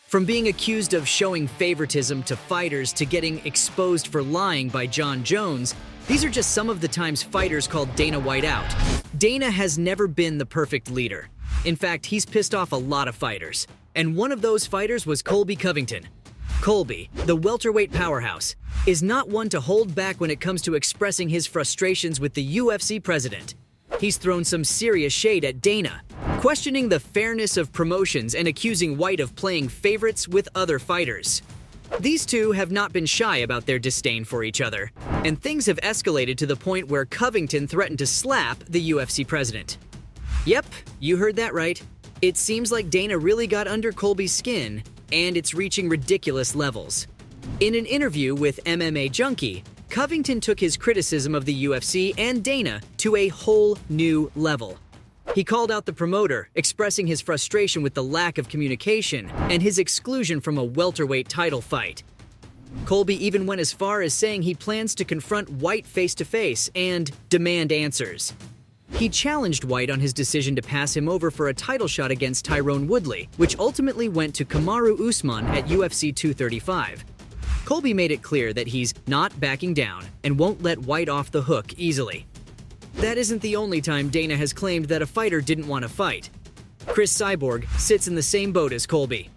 From being accused of showing favoritism to fighters to getting exposed for lying by Jon Jones, these are just some of the times fighters called Dana White out. Dana has never been the perfect leader. In fact, he's pissed off a lot of fighters. And one of those fighters was Colby Covington. Colby, the welterweight powerhouse, is not one to hold back when it comes to expressing his frustrations with the UFC president. He's thrown some serious shade at Dana, questioning the fairness of promotions and accusing White of playing favorites with other fighters. These two have not been shy about their disdain for each other, and things have escalated to the point where Covington threatened to slap the UFC president. Yep, you heard that right. It seems like Dana really got under Colby's skin, and it's reaching ridiculous levels. In an interview with MMA Junkie, Covington took his criticism of the UFC and Dana to a whole new level. He called out the promoter, expressing his frustration with the lack of communication and his exclusion from a welterweight title fight. Colby even went as far as saying he plans to confront White face-to-face and demand answers. He challenged White on his decision to pass him over for a title shot against Tyrone Woodley, which ultimately went to Kamaru Usman at UFC 235. Colby made it clear that he's not backing down and won't let White off the hook easily. That isn't the only time Dana has claimed that a fighter didn't want to fight. Cris Cyborg sits in the same boat as Colby.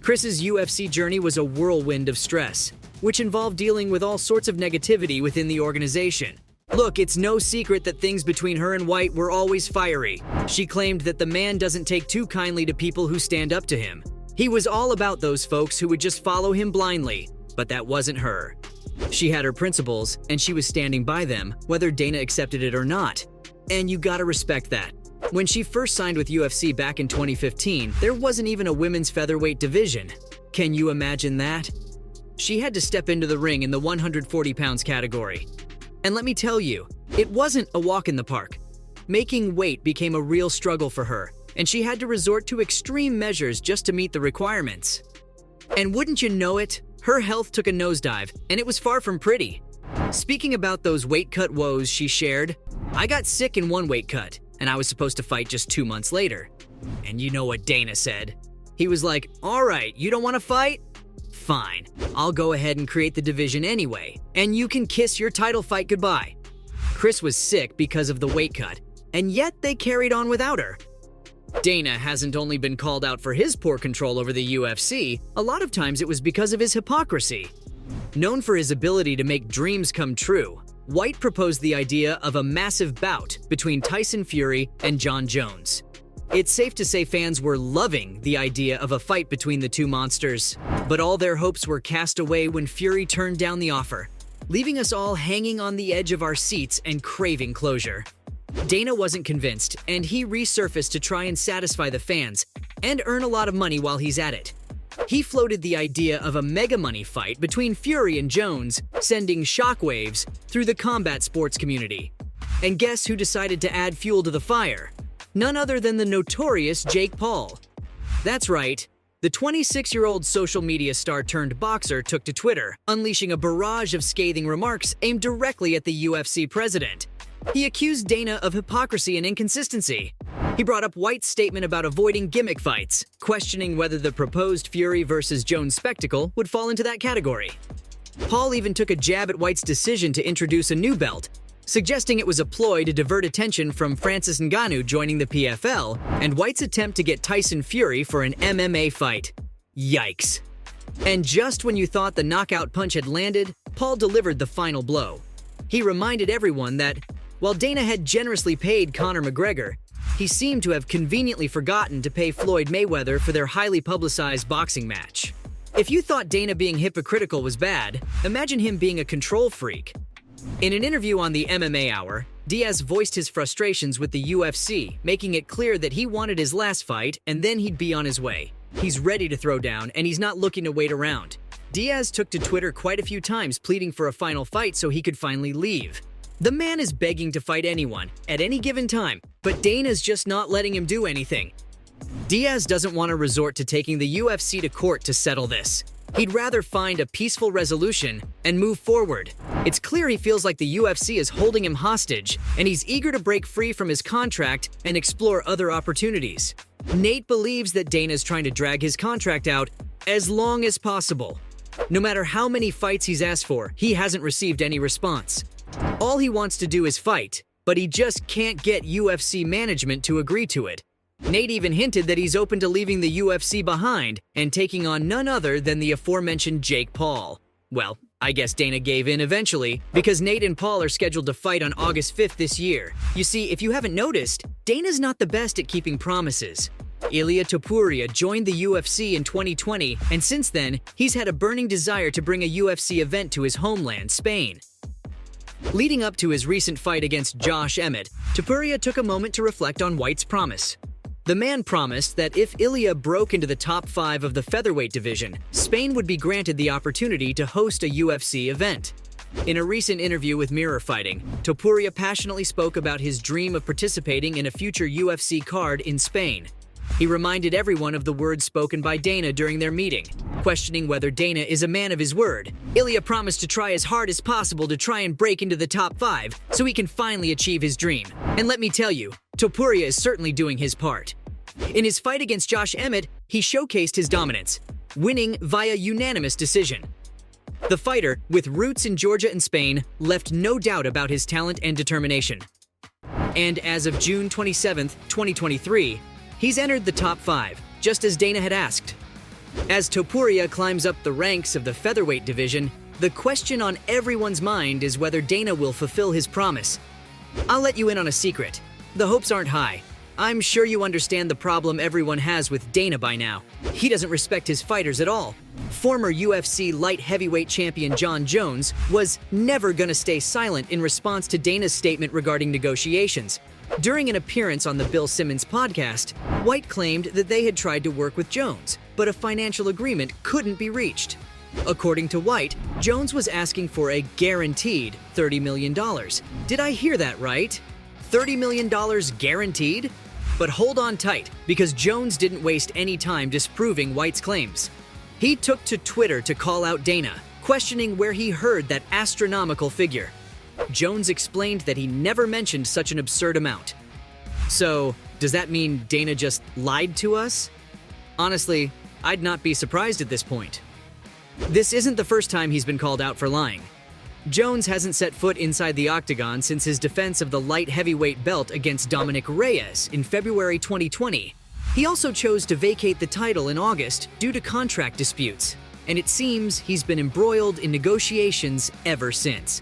Chris's UFC journey was a whirlwind of stress, which involved dealing with all sorts of negativity within the organization. Look, it's no secret that things between her and White were always fiery. She claimed that the man doesn't take too kindly to people who stand up to him. He was all about those folks who would just follow him blindly, but that wasn't her. She had her principles, and she was standing by them, whether Dana accepted it or not. And you gotta respect that. When she first signed with UFC back in 2015, there wasn't even a women's featherweight division. Can you imagine that? She had to step into the ring in the 140 pounds category. And let me tell you, it wasn't a walk in the park. Making weight became a real struggle for her, and she had to resort to extreme measures just to meet the requirements. And wouldn't you know it, her health took a nosedive, and it was far from pretty. Speaking about those weight cut woes she shared, I got sick in one weight cut, and I was supposed to fight just 2 months later. And you know what Dana said? He was like, "All right, you don't want to fight? Fine, I'll go ahead and create the division anyway, and you can kiss your title fight goodbye." Cris was sick because of the weight cut, and yet they carried on without her. Dana hasn't only been called out for his poor control over the UFC, a lot of times it was because of his hypocrisy. Known for his ability to make dreams come true, White proposed the idea of a massive bout between Tyson Fury and Jon Jones. It's safe to say fans were loving the idea of a fight between the two monsters, but all their hopes were cast away when Fury turned down the offer, leaving us all hanging on the edge of our seats and craving closure. Dana wasn't convinced, and he resurfaced to try and satisfy the fans and earn a lot of money while he's at it. He floated the idea of a mega money fight between Fury and Jones, sending shockwaves through the combat sports community. And guess who decided to add fuel to the fire? None other than the notorious Jake Paul. That's right, the 26-year-old social media star turned boxer took to Twitter, unleashing a barrage of scathing remarks aimed directly at the UFC president. He accused Dana of hypocrisy and inconsistency. He brought up White's statement about avoiding gimmick fights, questioning whether the proposed Fury versus Jones spectacle would fall into that category. Paul even took a jab at White's decision to introduce a new belt, suggesting it was a ploy to divert attention from Francis Ngannou joining the PFL and White's attempt to get Tyson Fury for an MMA fight. Yikes. And just when you thought the knockout punch had landed, Paul delivered the final blow. He reminded everyone that, while Dana had generously paid Conor McGregor, he seemed to have conveniently forgotten to pay Floyd Mayweather for their highly publicized boxing match. If you thought Dana being hypocritical was bad, imagine him being a control freak. In an interview on the MMA Hour, Diaz voiced his frustrations with the UFC, making it clear that he wanted his last fight and then he'd be on his way. He's ready to throw down and he's not looking to wait around. Diaz took to Twitter quite a few times pleading for a final fight so he could finally leave. The man is begging to fight anyone, at any given time, but Dana's just not letting him do anything. Diaz doesn't want to resort to taking the UFC to court to settle this. He'd rather find a peaceful resolution and move forward. It's clear he feels like the UFC is holding him hostage, and he's eager to break free from his contract and explore other opportunities. Nate believes that Dana's trying to drag his contract out as long as possible. No matter how many fights he's asked for, he hasn't received any response. All he wants to do is fight, but he just can't get UFC management to agree to it. Nate even hinted that he's open to leaving the UFC behind and taking on none other than the aforementioned Jake Paul. Well, I guess Dana gave in eventually, because Nate and Paul are scheduled to fight on August 5th this year. You see, if you haven't noticed, Dana's not the best at keeping promises. Ilia Topuria joined the UFC in 2020, and since then, he's had a burning desire to bring a UFC event to his homeland, Spain. Leading up to his recent fight against Josh Emmett, Topuria took a moment to reflect on White's promise. The man promised that if Ilia broke into the top 5 of the featherweight division, Spain would be granted the opportunity to host a UFC event. In a recent interview with Mirror Fighting, Topuria passionately spoke about his dream of participating in a future UFC card in Spain. He reminded everyone of the words spoken by Dana during their meeting, questioning whether Dana is a man of his word. Ilia promised to try as hard as possible to try and break into the top 5 so he can finally achieve his dream. And let me tell you, Topuria is certainly doing his part. In his fight against Josh Emmett, he showcased his dominance, winning via unanimous decision. The fighter, with roots in Georgia and Spain, left no doubt about his talent and determination. And as of June 27, 2023, he's entered the top 5, just as Dana had asked. As Topuria climbs up the ranks of the featherweight division, the question on everyone's mind is whether Dana will fulfill his promise. I'll let you in on a secret. The hopes aren't high. I'm sure you understand the problem everyone has with Dana by now. He doesn't respect his fighters at all. Former UFC light heavyweight champion Jon Jones was never gonna stay silent in response to Dana's statement regarding negotiations. During an appearance on the Bill Simmons podcast, White claimed that they had tried to work with Jones, but a financial agreement couldn't be reached. According to White, Jones was asking for a guaranteed $30 million. Did I hear that right? $30 million guaranteed? But hold on tight, because Jones didn't waste any time disproving White's claims. He took to Twitter to call out Dana, questioning where he heard that astronomical figure. Jones explained that he never mentioned such an absurd amount. So, does that mean Dana just lied to us? Honestly, I'd not be surprised at this point. This isn't the first time he's been called out for lying. Jones hasn't set foot inside the octagon since his defense of the light heavyweight belt against Dominic Reyes in February 2020. He also chose to vacate the title in August due to contract disputes, and it seems he's been embroiled in negotiations ever since.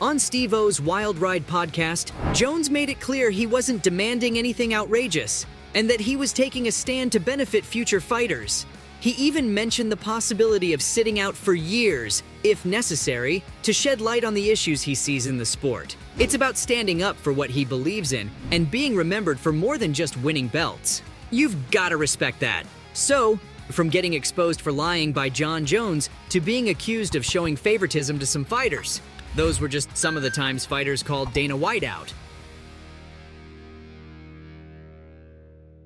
On Steve-O's Wild Ride podcast, Jones made it clear he wasn't demanding anything outrageous, and that he was taking a stand to benefit future fighters. He even mentioned the possibility of sitting out for years, if necessary, to shed light on the issues he sees in the sport. It's about standing up for what he believes in and being remembered for more than just winning belts. You've gotta respect that. So, from getting exposed for lying by Jon Jones to being accused of showing favoritism to some fighters, those were just some of the times fighters called Dana White out.